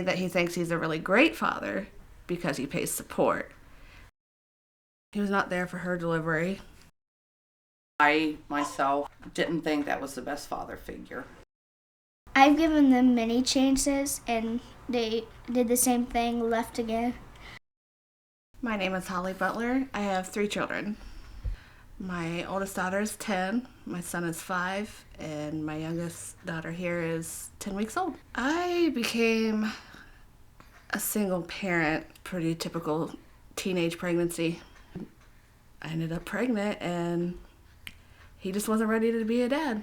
That he thinks he's a really great father because he pays support. He was not there for her delivery. I, myself, didn't think that was the best father figure. I've given them many chances, and they did the same thing, left again. My name is Butler. I have 3 children. My oldest daughter is 10, my son is 5, and my youngest daughter here is 10 weeks old. I became a single parent, pretty typical teenage pregnancy. I ended up pregnant, and he just wasn't ready to be a dad.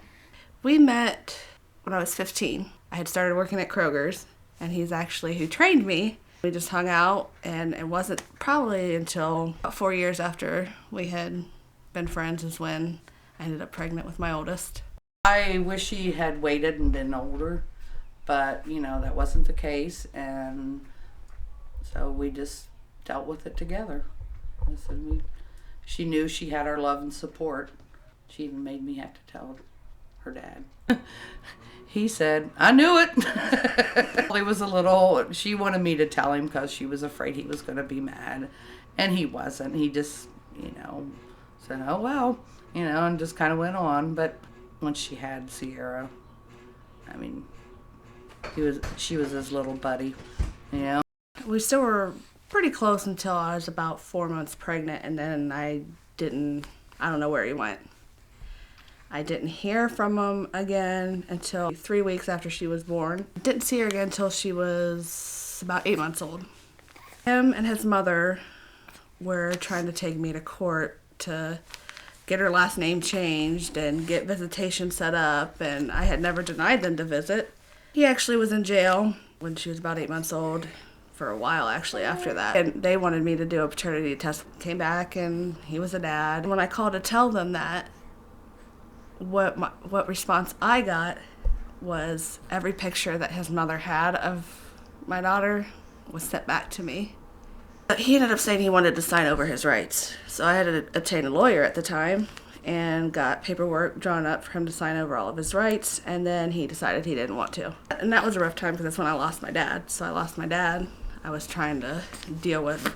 We met when I was 15. I had started working at Kroger's, and he's actually who trained me. We just hung out, and it wasn't probably until about 4 years after we had been friends is when I ended up pregnant with my oldest. I wish he had waited and been older, but, that wasn't the case, and so we just dealt with it together. She knew she had our love and support. She even made me have to tell her dad. He said, I knew it. He was she wanted me to tell him because she was afraid he was going to be mad. And he wasn't. He just, said, oh, well, and just kind of went on. But once she had Sierra, she was his little buddy, We still were pretty close until I was about 4 months pregnant, and then I don't know where he went. I didn't hear from him again until 3 weeks after she was born. Didn't see her again until she was about 8 months old. Him and his mother were trying to take me to court to get her last name changed and get visitation set up, and I had never denied them to visit. He actually was in jail when she was about 8 months old for a while, actually, after that. And they wanted me to do a paternity test. Came back, and he was a dad. When I called to tell them that, what response I got was every picture that his mother had of my daughter was sent back to me. But he ended up saying he wanted to sign over his rights. So I had to obtain a lawyer at the time and got paperwork drawn up for him to sign over all of his rights, and then he decided he didn't want to. And that was a rough time because that's when I lost my dad. So I lost my dad. I was trying to deal with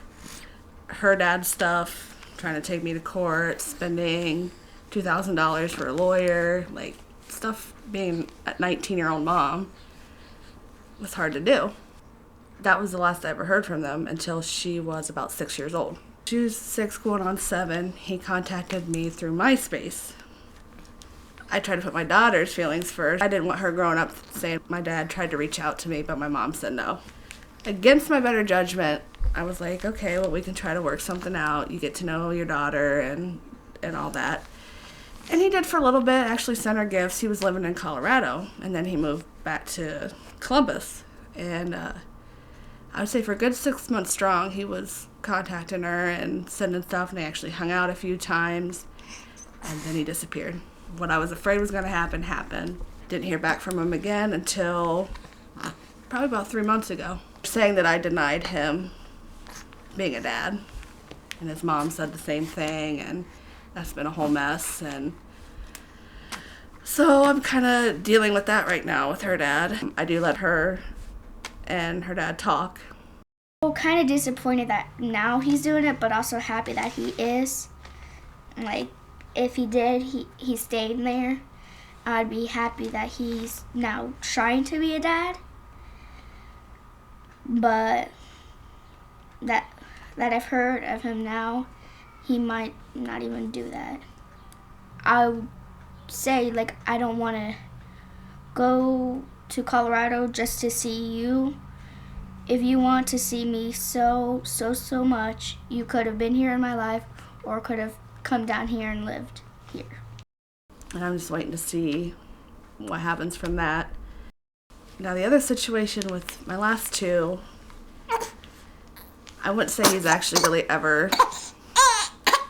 her dad's stuff, trying to take me to court, spending $2,000 for a lawyer, stuff. Being a 19-year-old mom was hard to do. That was the last I ever heard from them until she was about 6 years old. She was 6 going on 7. He contacted me through MySpace. I tried to put my daughter's feelings first. I didn't want her growing up saying my dad tried to reach out to me, but my mom said no. Against my better judgment, I was like, okay, well, we can try to work something out. You get to know your daughter and all that. And he did for a little bit, actually sent her gifts. He was living in Colorado, and then he moved back to Columbus. And I would say for a good 6 months strong, he was contacting her and sending stuff, and they actually hung out a few times, and then he disappeared. What I was afraid was going to happen happened. Didn't hear back from him again until probably about 3 months ago, saying that I denied him being a dad, and his mom said the same thing, and that's been a whole mess. And so I'm kind of dealing with that right now with her dad. I do let her and her dad talk. I'm kind of disappointed that now he's doing it, but also happy that he is. If he did, he stayed there, I'd be happy that he's now trying to be a dad. But that I've heard of him now, he might not even do that. I would say, I don't want to go to Colorado just to see you. If you want to see me so much, you could have been here in my life or could have come down here and lived here. And I'm just waiting to see what happens from that. Now, the other situation with my last 2, I wouldn't say he's actually really ever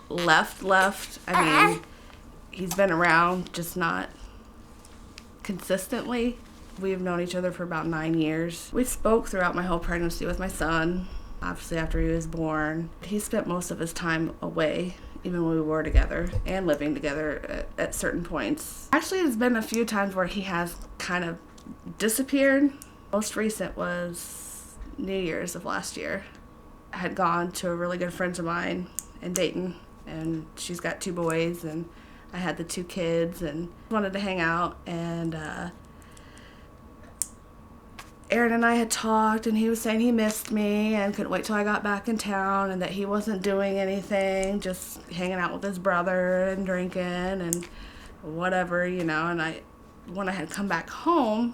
left. He's been around, just not consistently. We've known each other for about 9 years. We spoke throughout my whole pregnancy with my son, obviously after he was born. He spent most of his time away, even when we were together and living together at certain points. Actually, there's been a few times where he has kind of disappeared. Most recent was New Year's of last year. I had gone to a really good friend of mine in Dayton, and she's got 2 boys, and I had the 2 kids, and wanted to hang out. And Aaron and I had talked, and he was saying he missed me and couldn't wait till I got back in town, and that he wasn't doing anything, just hanging out with his brother and drinking and whatever, you know. And when I had come back home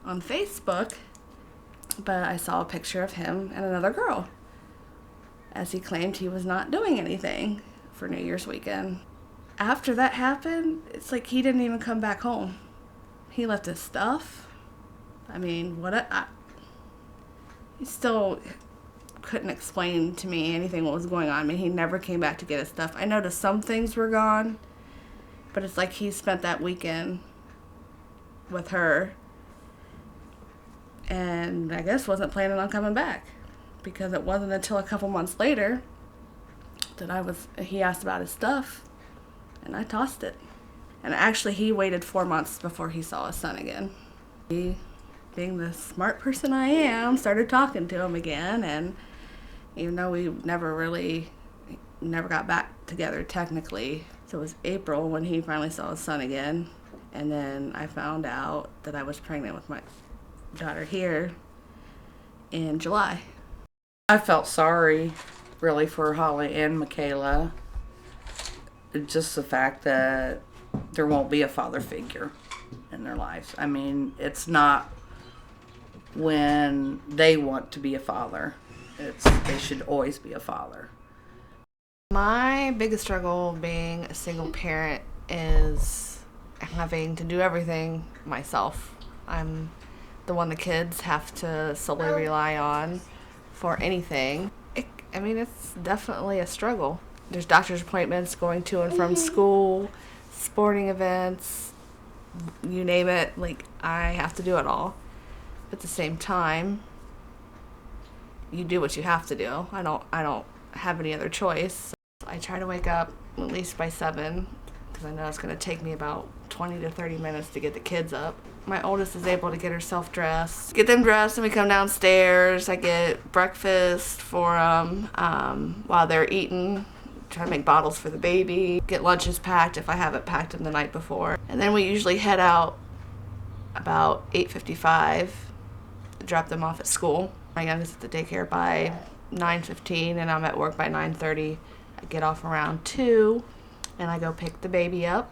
on Facebook, but I saw a picture of him and another girl, as he claimed he was not doing anything for New Year's weekend. After that happened, it's like he didn't even come back home. He left his stuff. I mean, he still couldn't explain to me anything what was going on. I mean, he never came back to get his stuff. I noticed some things were gone, but it's like he spent that weekend with her, and I guess wasn't planning on coming back, because it wasn't until a couple months later that he asked about his stuff, and I tossed it. And actually, he waited 4 months before he saw his son again. He, being the smart person I am, started talking to him again, and even though we never got back together technically, so it was April when he finally saw his son again. And then I found out that I was pregnant with my daughter here in July. I felt sorry, really, for Holly and Michaela. Just the fact that there won't be a father figure in their lives. I mean, it's not when they want to be a father. They should always be a father. My biggest struggle being a single parent is having to do everything myself. I'm the one the kids have to solely rely on for anything. It's definitely a struggle. There's doctor's appointments, going to and from school, sporting events, you name it. Like, I have to do it all. At the same time, you do what you have to do. I don't have any other choice. I try to wake up at least by 7, because I know it's going to take me about 20 to 30 minutes to get the kids up. My oldest is able to get herself dressed. Get them dressed, and we come downstairs. I get breakfast for them while they're eating. Try to make bottles for the baby. Get lunches packed if I haven't packed them the night before. And then we usually head out about 8:55 to drop them off at school. My youngest at the daycare by 9:15, and I'm at work by 9:30. I get off around 2, and I go pick the baby up.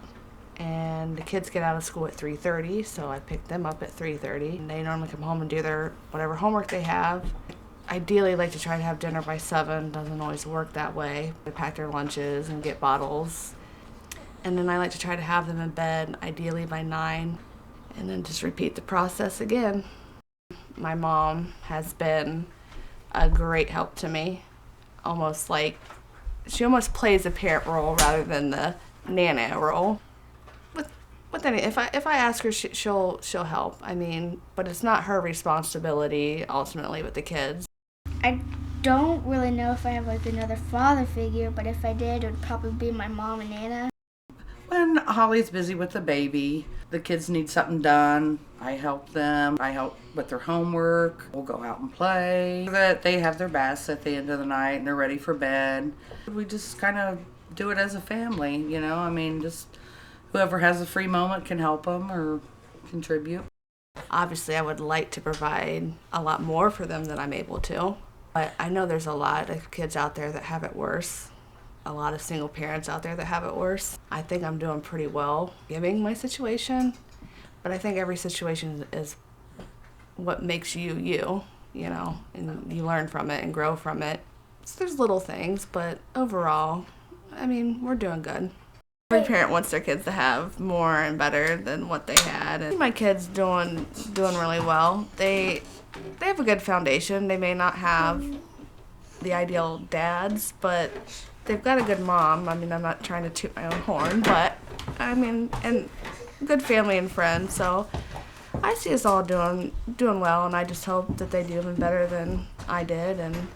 And the kids get out of school at 3:30, so I pick them up at 3:30. And they normally come home and do their whatever homework they have. Ideally, like to try to have dinner by 7. Doesn't always work that way. They pack their lunches and get bottles. And then I like to try to have them in bed, ideally by 9. And then just repeat the process again. My mom has been a great help to me. She almost plays a parent role rather than the nana role. With any, if I ask her, she'll help. I mean, but it's not her responsibility ultimately with the kids. I don't really know if I have another father figure, but if I did, it would probably be my mom and Nana. When Holly's busy with the baby, the kids need something done, I help them. I help with their homework. We'll go out and play. That they have their baths at the end of the night and they're ready for bed. We just kind of do it as a family, you know? I mean, just whoever has a free moment can help them or contribute. Obviously, I would like to provide a lot more for them than I'm able to. But I know there's a lot of kids out there that have it worse. A lot of single parents out there that have it worse. I think I'm doing pretty well given my situation. But I think every situation is what makes you, you know, and you learn from it and grow from it. So there's little things, but overall, I mean, we're doing good. Every parent wants their kids to have more and better than what they had. And my kids doing really well. They have a good foundation. They may not have the ideal dads, but they've got a good mom. I mean, I'm not trying to toot my own horn, but I mean, and good family and friends. So I see us all doing well, and I just hope that they do even better than I did, and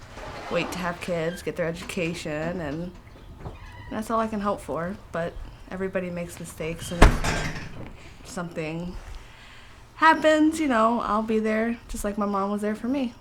wait to have kids, get their education, and that's all I can hope for. But everybody makes mistakes, and if something happens, you know, I'll be there just like my mom was there for me.